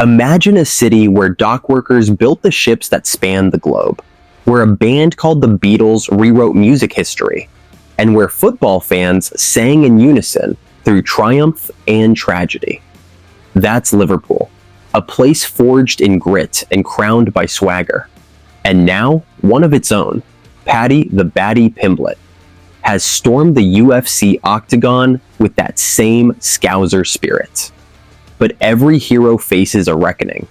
Imagine a city where dock workers built the ships that spanned the globe, where a band called the Beatles rewrote music history, and where football fans sang in unison through triumph and tragedy. That's Liverpool, a place forged in grit and crowned by swagger. And now, one of its own, Paddy the Baddy Pimblett, has stormed the UFC Octagon with that same Scouser spirit. But every hero faces a reckoning.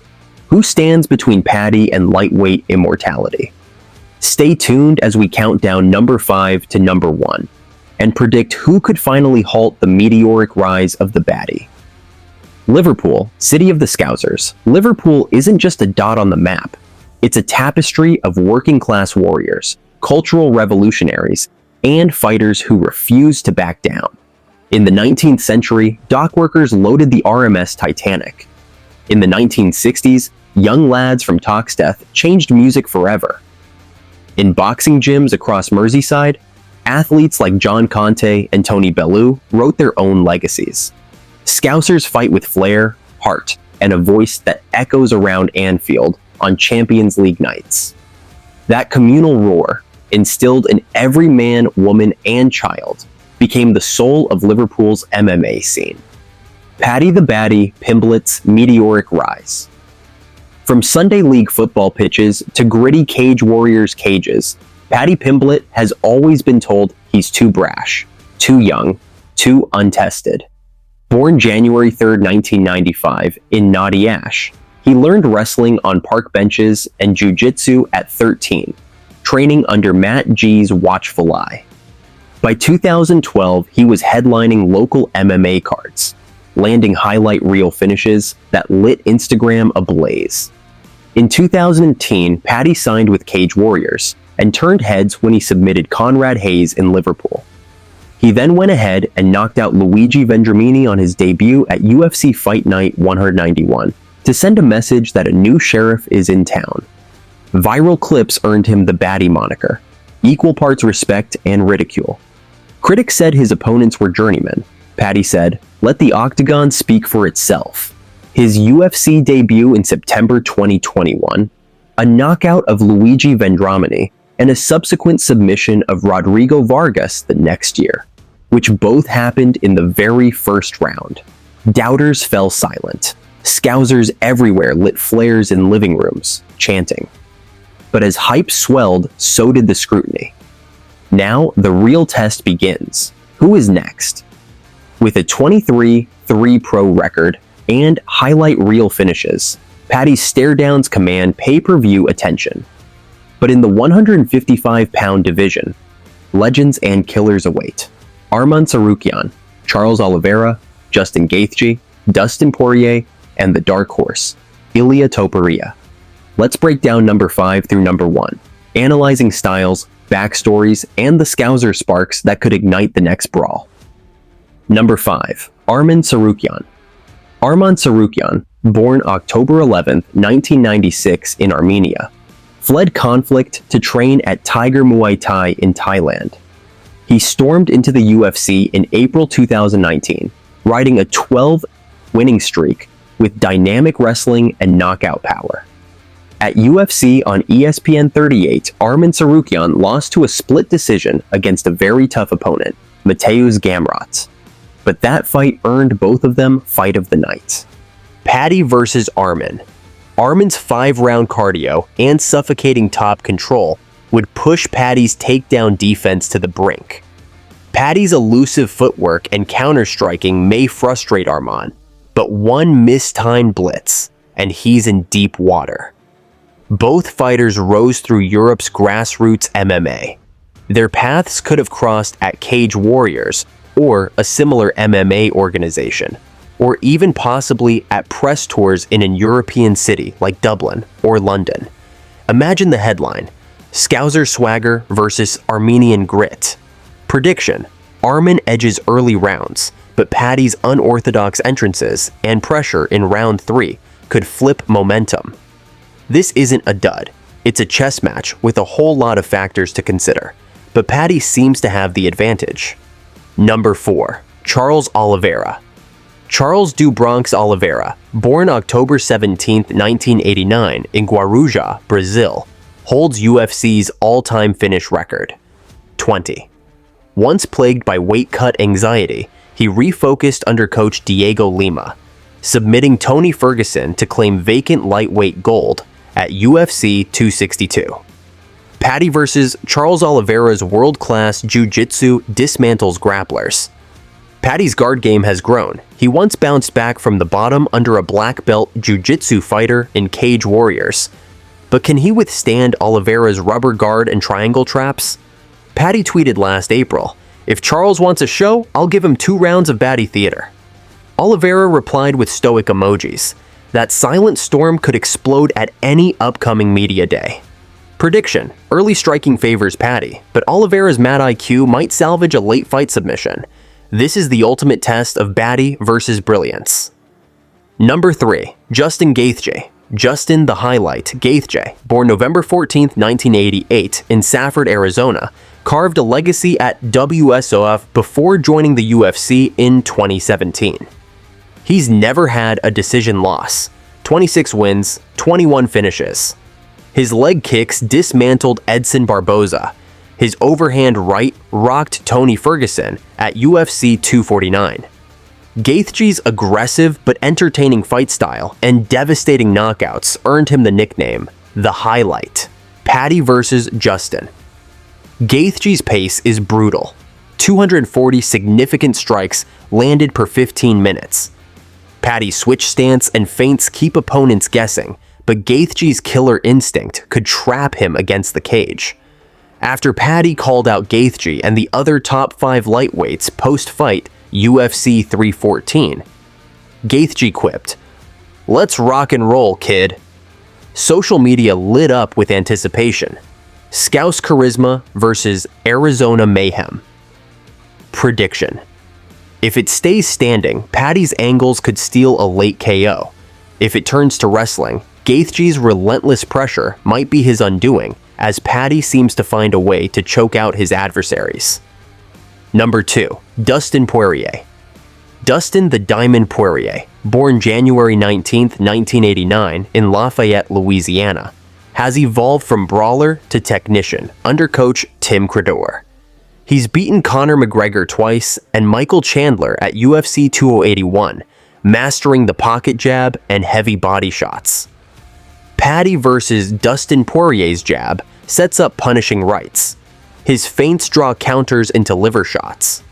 Who stands between Paddy and lightweight immortality? Stay tuned as we count down number 5 to number 1, and predict who could finally halt the meteoric rise of the Baddy. Liverpool, city of the Scousers. Liverpool isn't just a dot on the map. It's a tapestry of working-class warriors, cultural revolutionaries, and fighters who refuse to back down. In the 19th century, dock workers loaded the RMS Titanic. In the 1960s, young lads from Toxteth changed music forever. In boxing gyms across Merseyside, athletes like John Conte and Tony Bellew wrote their own legacies. Scousers fight with flair, heart, and a voice that echoes around Anfield on Champions League nights. That communal roar, instilled in every man, woman, and child, became the soul of Liverpool's MMA scene. Paddy the Baddy Pimblett's meteoric rise. From Sunday League football pitches to gritty Cage Warriors cages, Paddy Pimblett has always been told he's too brash, too young, too untested. Born January 3, 1995, in Naughty Ash, he learned wrestling on park benches and jiu-jitsu at 13, training under Matt G's watchful eye. By 2012, he was headlining local MMA cards, landing highlight reel finishes that lit Instagram ablaze. In 2010, Paddy signed with Cage Warriors and turned heads when he submitted Conrad Hayes in Liverpool. He then went ahead and knocked out Luigi Vendramini on his debut at UFC Fight Night 191 to send a message that a new sheriff is in town. Viral clips earned him the Baddy moniker, equal parts respect and ridicule. Critics said his opponents were journeymen. Paddy said, "Let the Octagon speak for itself." His UFC debut in September 2021, a knockout of Luigi Vendramini, and a subsequent submission of Rodrigo Vargas the next year, which both happened in the very first round. Doubters fell silent. Scousers everywhere lit flares in living rooms, chanting. But as hype swelled, so did the scrutiny. Now, the real test begins. Who is next? With a 23-3 pro record and highlight reel finishes, Paddy's stare-downs command pay-per-view attention. But in the 155-pound division, legends and killers await. Arman Tsarukyan, Charles Oliveira, Justin Gaethje, Dustin Poirier, and the dark horse, Ilia Topuria. Let's break down number 5 through number 1, analyzing styles, backstories, and the Scouser sparks that could ignite the next brawl. Number 5. Arman Tsarukyan. Arman Tsarukyan, born October 11, 1996 in Armenia, fled conflict to train at Tiger Muay Thai in Thailand. He stormed into the UFC in April 2019, riding a 12-winning streak with dynamic wrestling and knockout power. At UFC on ESPN 38, Arman Tsarukyan lost to a split decision against a very tough opponent, Mateusz Gamrot. But that fight earned both of them Fight of the Night. Paddy versus Arman. Arman's 5-round cardio and suffocating top control would push Paddy's takedown defense to the brink. Paddy's elusive footwork and counter-striking may frustrate Arman, but one mistimed blitz, and he's in deep water. Both fighters rose through Europe's grassroots MMA. Their paths could have crossed at Cage Warriors or a similar MMA organization, or even possibly at press tours in an European city like Dublin or London. Imagine the headline: Scouser Swagger versus Armenian Grit. Prediction: Arman edges early rounds, but Paddy's unorthodox entrances and pressure in round 3 could flip momentum. This isn't a dud. It's a chess match with a whole lot of factors to consider, but Paddy seems to have the advantage. Number 4. Charles Oliveira. Charles do Bronx Oliveira, born October 17, 1989 in Guarujá, Brazil, holds UFC's all-time finish record, 20. Once plagued by weight cut anxiety, he refocused under coach Diego Lima, submitting Tony Ferguson to claim vacant lightweight gold at UFC 262. Paddy vs. Charles Oliveira's world-class jiu-jitsu dismantles grapplers. Paddy's guard game has grown. He once bounced back from the bottom under a black belt jiu-jitsu fighter in Cage Warriors. But can he withstand Oliveira's rubber guard and triangle traps? Paddy tweeted last April, "If Charles wants a show, I'll give him 2 rounds of Baddy theater." Oliveira replied with stoic emojis. That silent storm could explode at any upcoming media day. Prediction: early striking favors Paddy, but Oliveira's mad IQ might salvage a late fight submission. This is the ultimate test of Baddy versus brilliance. Number 3. Justin Gaethje. Justin the Highlight Gaethje, born November 14, 1988 in Safford, Arizona, carved a legacy at WSOF before joining the UFC in 2017. He's never had a decision loss, 26 wins, 21 finishes. His leg kicks dismantled Edson Barboza. His overhand right rocked Tony Ferguson at UFC 249. Gaethje's aggressive but entertaining fight style and devastating knockouts earned him the nickname, The Highlight. Paddy vs. Justin. Gaethje's pace is brutal. 240 significant strikes landed per 15 minutes. Paddy's switch stance and feints keep opponents guessing, but Gaethje's killer instinct could trap him against the cage. After Paddy called out Gaethje and the other top 5 lightweights post-fight UFC 314, Gaethje quipped, "Let's rock and roll, kid." Social media lit up with anticipation. Scouse Charisma versus Arizona Mayhem. Prediction: if it stays standing, Paddy's angles could steal a late KO. If it turns to wrestling, Gaethje's relentless pressure might be his undoing, as Paddy seems to find a way to choke out his adversaries. Number 2. Dustin Poirier. Dustin the Diamond Poirier, born January 19, 1989 in Lafayette, Louisiana, has evolved from brawler to technician under coach Tim Credor. He's beaten Conor McGregor twice and Michael Chandler at UFC 2081, mastering the pocket jab and heavy body shots. Paddy vs. Dustin Poirier's jab sets up punishing rights. His feints draw counters into liver shots.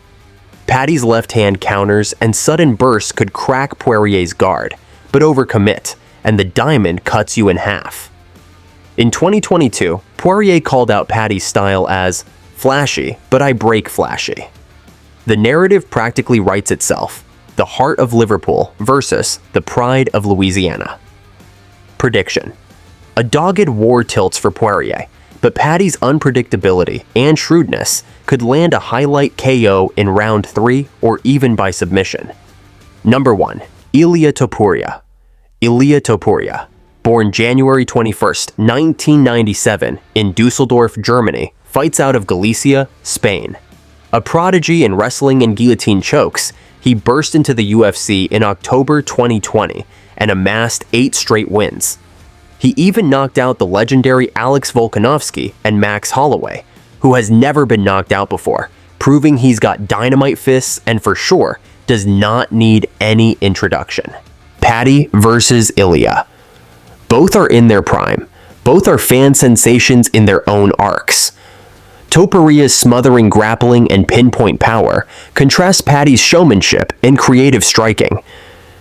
Paddy's left hand counters and sudden bursts could crack Poirier's guard, but overcommit, and the diamond cuts you in half. In 2022, Poirier called out Paddy's style as flashy, but I break flashy. The narrative practically writes itself: the heart of Liverpool versus the pride of Louisiana. Prediction: a dogged war tilts for Poirier, but Paddy's unpredictability and shrewdness could land a highlight KO in round 3 or even by submission. Number 1. Ilia Topuria. Ilia Topuria, born January 21, 1997 in Dusseldorf, Germany, fights out of Galicia, Spain. A prodigy in wrestling and guillotine chokes, he burst into the UFC in October 2020 and amassed 8 straight wins. He even knocked out the legendary Alex Volkanovski and Max Holloway, who has never been knocked out before, proving he's got dynamite fists and for sure does not need any introduction. Paddy versus Ilia. Both are in their prime. Both are fan sensations in their own arcs. Topuria's smothering grappling and pinpoint power contrast Paddy's showmanship and creative striking.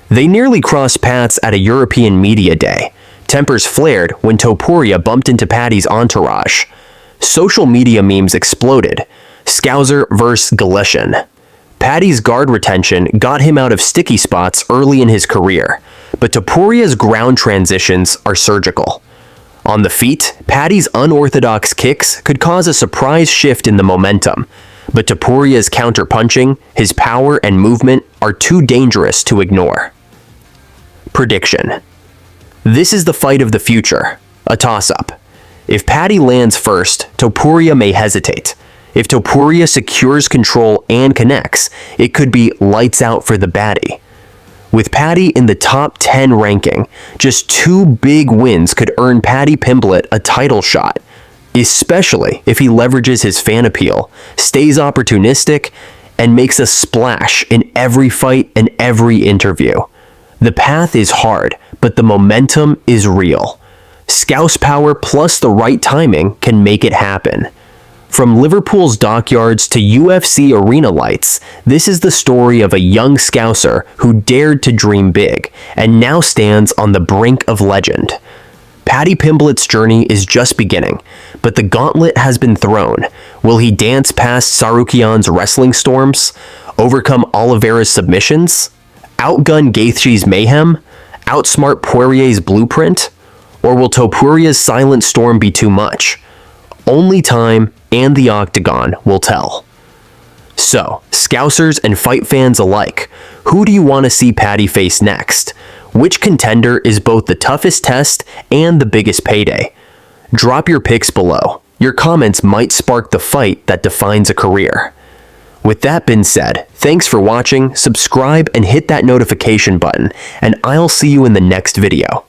They nearly crossed paths at a European media day. Tempers flared when Topuria bumped into Paddy's entourage. Social media memes exploded. Scouser vs. Galician. Paddy's guard retention got him out of sticky spots early in his career, but Topuria's ground transitions are surgical. On the feet, Paddy's unorthodox kicks could cause a surprise shift in the momentum, but Topuria's counter-punching, his power and movement are too dangerous to ignore. Prediction: this is the fight of the future, a toss-up. If Paddy lands first, Topuria may hesitate. If Topuria secures control and connects, it could be lights out for the Baddy. With Paddy in the top 10 ranking, just 2 big wins could earn Paddy Pimblett a title shot, especially if he leverages his fan appeal, stays opportunistic, and makes a splash in every fight and every interview. The path is hard, but the momentum is real. Scouse power plus the right timing can make it happen. From Liverpool's dockyards to UFC arena lights, this is the story of a young Scouser who dared to dream big and now stands on the brink of legend. Paddy Pimblett's journey is just beginning, but the gauntlet has been thrown. Will he dance past Sarukian's wrestling storms, overcome Oliveira's submissions, outgun Gaethje's mayhem, outsmart Poirier's blueprint, or will Topuria's silent storm be too much? Only time and the Octagon will tell. So, Scousers and fight fans alike, who do you want to see Paddy face next? Which contender is both the toughest test and the biggest payday? Drop your picks below. Your comments might spark the fight that defines a career. With that being said, thanks for watching, subscribe and hit that notification button, and I'll see you in the next video.